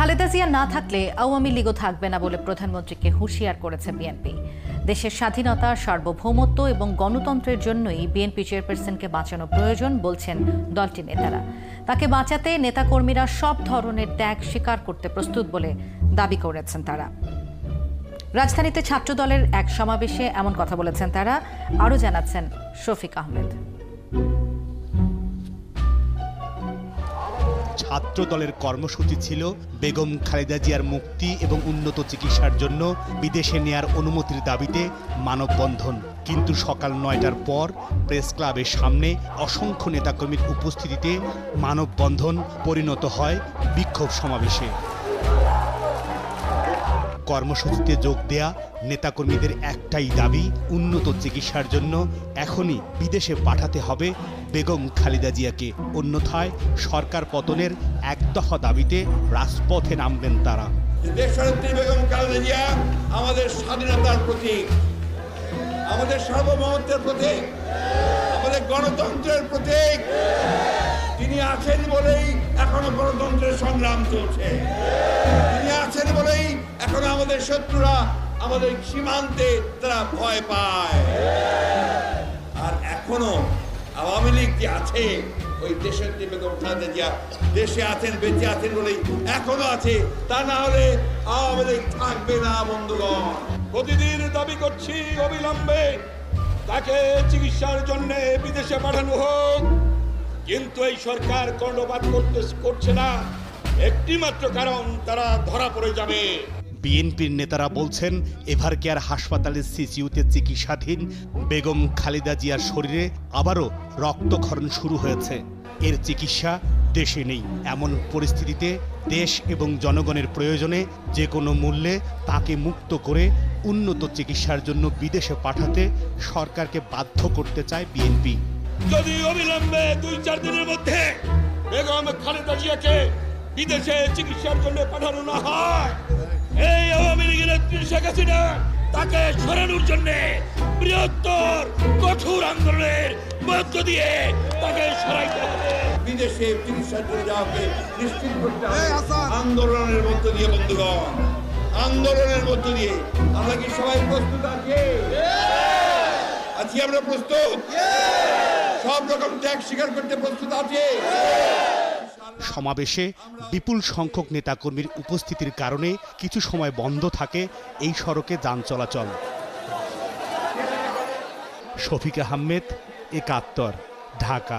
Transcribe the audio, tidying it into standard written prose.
খালেদা জিয়া না থাকলে আওয়ামী লীগও থাকবে না বলে প্রধানমন্ত্রীকে হুঁশিয়ার করেছে বিএনপি। দেশের স্বাধীনতা, সার্বভৌমত্ব এবং গণতন্ত্রের জন্যই বিএনপি চেয়ারপারসনকে বাঁচানো প্রয়োজন বলছেন দলটির নেতারা। তাকে বাঁচাতে নেতাকর্মীরা সব ধরনের ত্যাগ স্বীকার করতে প্রস্তুত বলে দাবি করেছেন তারা। রাজধানীতে ছাত্রদলের এক সমাবেশে এমন কথা বলেছেন তারা। আরও জানাচ্ছেন শফিক আহমেদ। ছাত্র দলের কর্মসূচি ছিল বেগম খালেদা জিয়ার মুক্তি এবং উন্নত চিকিৎসার জন্য বিদেশে নেয়ার অনুমতির দাবিতে মানববন্ধন। কিন্তু সকাল ৯টার পর প্রেস ক্লাবের সামনে অসংখ্য নেতাকর্মীর উপস্থিতিতে মানববন্ধন পরিণত হয় বিক্ষোভ সমাবেশে। কর্মসূচিতে যোগ দেয়া নেতাকর্মীদের একটাই দাবি, উন্নত চিকিৎসার জন্য এখনই বিদেশে পাঠাতে হবে বেগম খালেদা জিয়াকে, অন্যথায় সরকার পতনের একদফা দাবিতে রাজপথে নামবেন তারা। দেশনেত্রী বেগম খালেদা জিয়া আমাদের স্বাধীনতার প্রতীক, আমাদের সার্বভৌমত্বের প্রতীক, আমাদের গণতন্ত্রের প্রতীক। তিনি আছেন বলেই এখনো গণতন্ত্রের সংগ্রাম চলছে। তিনি আছেন বলেই এখনো আমাদের শত্রুরা আমাদের সীমান্তে তারা ভয় পায়। আর এখনো আওয়ামী লীগ যে আছে, ওই দেশনেত্রী বেগম খালেদা জিয়া দেশে আছেন, বেঁচে আছেন বলেই এখনো আছে, তা না হলে আওয়ামী লীগ থাকবে না। বন্ধুগণ, প্রতিদিন দাবি করছি অবিলম্বে তাকে চিকিৎসার জন্য বিদেশে পাঠানো হোক, কিন্তু এই সরকার কর্ণপাত করছে না। একটি মাত্র কারণ, তারা ধরা পড়ে যাবে। বিএনপির নেতারা বলছেন, এভারকেয়ার হাসপাতালের সিসিইউতে চিকিৎসাধীন বেগম খালেদা জিয়ার শরীরে আবারও রক্তক্ষরণ শুরু হয়েছে। এর চিকিৎসা দেশে নেই। এমন পরিস্থিতিতে দেশ এবং জনগণের প্রয়োজনে যে কোনো মূল্যে তাকে মুক্ত করে উন্নত চিকিৎসার জন্য বিদেশে পাঠাতে সরকারকে বাধ্য করতে চায় বিএনপি। যদি অবিলম্বে ২-৪ দিনের মধ্যে বেগম খালেদা জিয়াকে বিদেশে চিকিৎসার জন্য পাঠানো না হয়, এই আওয়ামী লীগের নেত্রী শেখ হাসিনা তাকে সরানোর জন্য বৃহত্তর কঠোর আন্দোলনের মধ্য দিয়ে তাকে সরাইতে হবে। বিদেশে চিকিৎসার জন্য যাওয়াকে নিশ্চিত করতে হবে আন্দোলনের মধ্য দিয়ে। বন্ধুগণ, আন্দোলনের মধ্য দিয়ে আমরা কি সবাই প্রস্তুত আছি? আজকে আমরা প্রস্তুত, সব রকম ত্যাগ স্বীকার করতে প্রস্তুত আছি। সমাবেশে বিপুল সংখ্যক নেতাকর্মীর উপস্থিতির কারণে কিছু সময় বন্ধ থাকে এই সড়কে যান চলাচল। শফিক আহমেদ, একাত্তর, ঢাকা।